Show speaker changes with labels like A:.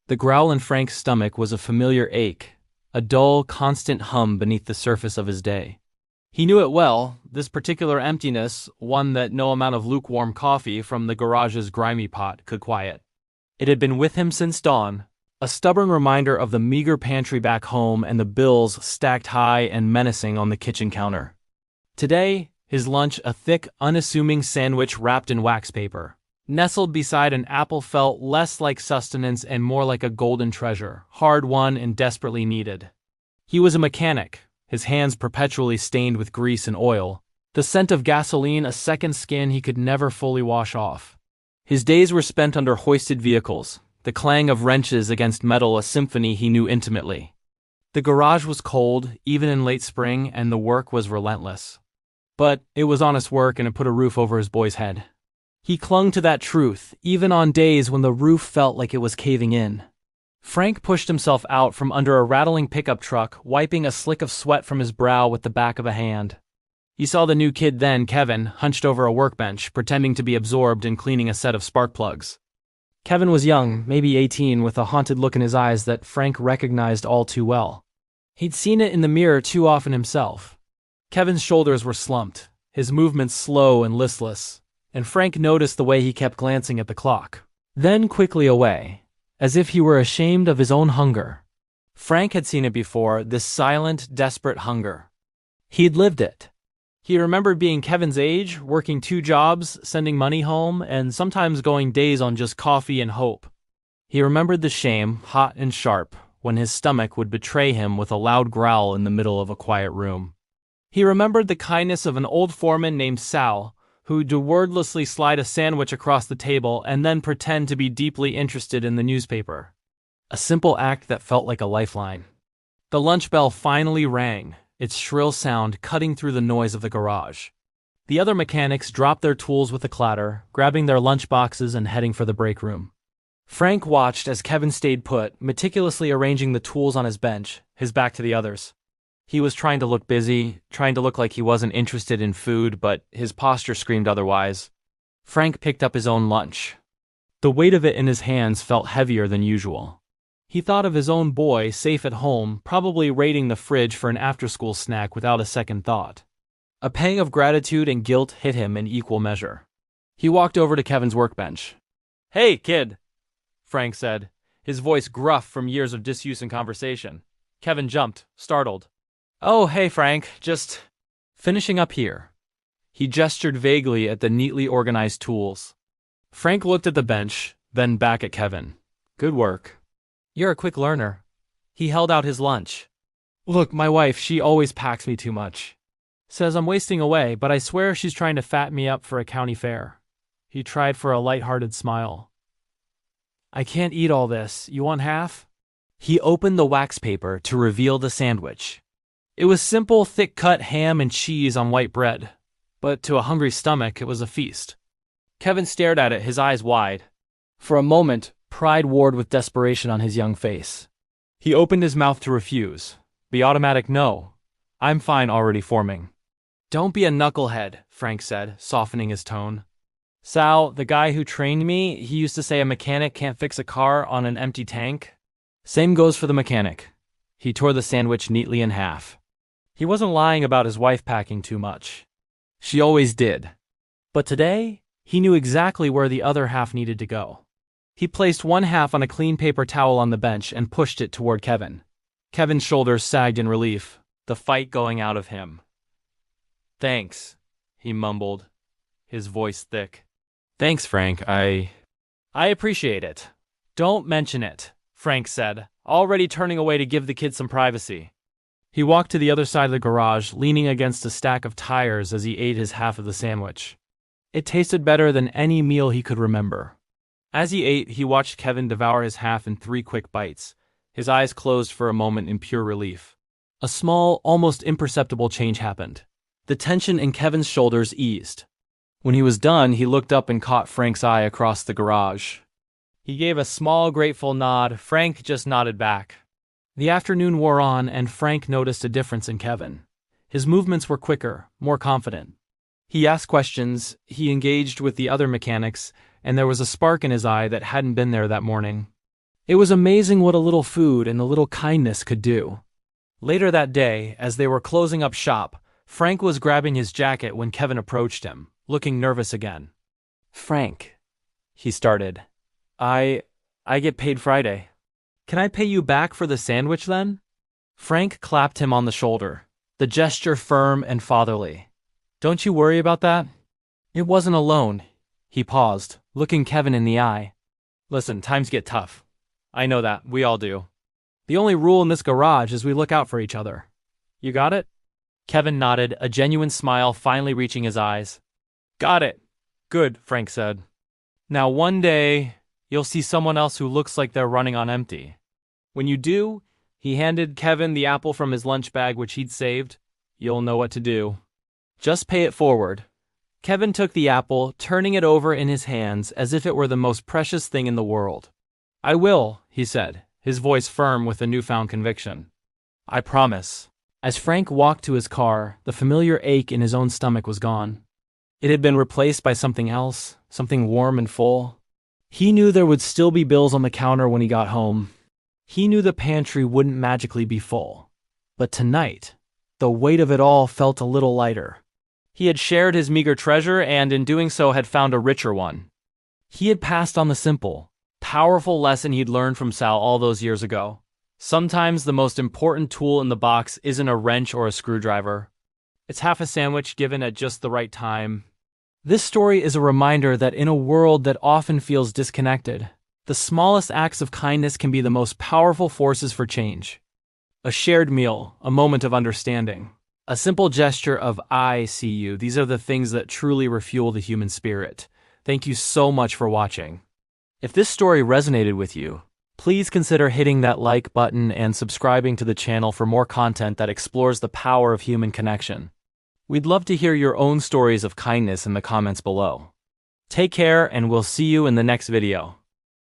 A: The growl in Frank's stomach was a familiar ache, a dull, constant hum beneath the surface of his day. He knew it well, this particular emptiness, one that no amount of lukewarm coffee from the garage's grimy pot could quiet. It had been with him since dawn, a stubborn reminder of the meager pantry back home and the bills stacked high and menacing on the kitchen counter. Today, his lunch, a thick, unassuming sandwich wrapped in wax paper, nestled beside an apple, felt less like sustenance and more like a golden treasure, hard-won and desperately needed. He was a mechanic, his hands perpetually stained with grease and oil, the scent of gasoline a second skin he could never fully wash off. His days were spent under hoisted vehicles, the clang of wrenches against metal a symphony he knew intimately. The garage was cold, even in late spring, and the work was relentless. But it was honest work and it put a roof over his boy's head. He clung to that truth, even on days when the roof felt like it was caving in. Frank pushed himself out from under a rattling pickup truck, wiping a slick of sweat from his brow with the back of a hand. He saw the new kid then, Kevin, hunched over a workbench, pretending to be absorbed in cleaning a set of spark plugs. Kevin was young, maybe 18, with a haunted look in his eyes that Frank recognized all too well. He'd seen it in the mirror too often himself. Kevin's shoulders were slumped, his movements slow and listless, and Frank noticed the way he kept glancing at the clock, then quickly away, as if he were ashamed of his own hunger. Frank had seen it before, this silent, desperate hunger. He'd lived it. He remembered being Kevin's age, working 2 jobs, sending money home, and sometimes going days on just coffee and hope. He remembered the shame, hot and sharp, when his stomach would betray him with a loud growl in the middle of a quiet room. He remembered the kindness of an old foreman named Sal, who'd wordlessly slide a sandwich across the table and then pretend to be deeply interested in the newspaper. A simple act that felt like a lifeline. The lunch bell finally rang, its shrill sound cutting through the noise of the garage. The other mechanics dropped their tools with a clatter, grabbing their lunch boxes and heading for the break room. Frank watched as Kevin stayed put, meticulously arranging the tools on his bench, his back to the others. He was trying to look busy, trying to look like he wasn't interested in food, but his posture screamed otherwise. Frank picked up his own lunch. The weight of it in his hands felt heavier than usual. He thought of his own boy, safe at home, probably raiding the fridge for an after-school snack without a second thought. A pang of gratitude and guilt hit him in equal measure. He walked over to Kevin's workbench. "Hey, kid," Frank said, his voice gruff from years of disuse and conversation. Kevin jumped, startled. "Oh, hey, Frank, just finishing up here." He gestured vaguely at the neatly organized tools. Frank looked at the bench, then back at Kevin. "Good work. You're a quick learner." He held out his lunch. "Look, my wife, she always packs me too much. Says I'm wasting away, but I swear she's trying to fatten me up for a county fair." He tried for a light-hearted smile. "I can't eat all this. You want half?" He opened the wax paper to reveal the sandwich. It was simple, thick-cut ham and cheese on white bread, but to a hungry stomach it was a feast. Kevin stared at it, his eyes wide. For a moment, pride warred with desperation on his young face. He opened his mouth to refuse. The automatic no. "I'm fine," already forming. "Don't be a knucklehead," Frank said, softening his tone. "Sal, the guy who trained me, he used to say a mechanic can't fix a car on an empty tank. Same goes for the mechanic." He tore the sandwich neatly in half. He wasn't lying about his wife packing too much. She always did. But today, he knew exactly where the other half needed to go. He placed one half on a clean paper towel on the bench and pushed it toward Kevin. Kevin's shoulders sagged in relief, the fight going out of him. "Thanks," he mumbled, his voice thick. "Thanks, Frank, I appreciate it." "Don't mention it," Frank said, already turning away to give the kid some privacy. He walked to the other side of the garage, leaning against a stack of tires as he ate his half of the sandwich. It tasted better than any meal he could remember. As he ate, he watched Kevin devour his half in 3 quick bites, his eyes closed for a moment in pure relief. A small, almost imperceptible change happened. The tension in Kevin's shoulders eased. When he was done, he looked up and caught Frank's eye across the garage. He gave a small, grateful nod. Frank just nodded back. The afternoon wore on, and Frank noticed a difference in Kevin. His movements were quicker, more confident. He asked questions, he engaged with the other mechanics, and there was a spark in his eye that hadn't been there that morning. It was amazing what a little food and a little kindness could do. Later that day, as they were closing up shop, Frank was grabbing his jacket when Kevin approached him, looking nervous again. "Frank," he started, I get paid Friday. Can I pay you back for the sandwich then?" Frank clapped him on the shoulder, the gesture firm and fatherly. "Don't you worry about that." It wasn't a loan. He paused, looking Kevin in the eye. "Listen, times get tough. I know that, we all do. The only rule in this garage is we look out for each other. You got it?" Kevin nodded, a genuine smile finally reaching his eyes. "Got it. Good," Frank said. "Now one day, you'll see someone else who looks like they're running on empty. When you do," he handed Kevin the apple from his lunch bag which he'd saved, "you'll know what to do. Just pay it forward." Kevin took the apple, turning it over in his hands as if it were the most precious thing in the world. "I will," he said, his voice firm with a newfound conviction. "I promise." As Frank walked to his car, the familiar ache in his own stomach was gone. It had been replaced by something else, something warm and full. He knew there would still be bills on the counter when he got home. He knew the pantry wouldn't magically be full. But tonight, the weight of it all felt a little lighter. He had shared his meager treasure and in doing so had found a richer one. He had passed on the simple, powerful lesson he'd learned from Sal all those years ago. Sometimes the most important tool in the box isn't a wrench or a screwdriver. It's half a sandwich given at just the right time. This story is a reminder that in a world that often feels disconnected, the smallest acts of kindness can be the most powerful forces for change. A shared meal, a moment of understanding, a simple gesture of "I see you," these are the things that truly refuel the human spirit. Thank you so much for watching. If this story resonated with you, please consider hitting that like button and subscribing to the channel for more content that explores the power of human connection. We'd love to hear your own stories of kindness in the comments below. Take care, and we'll see you in the next video.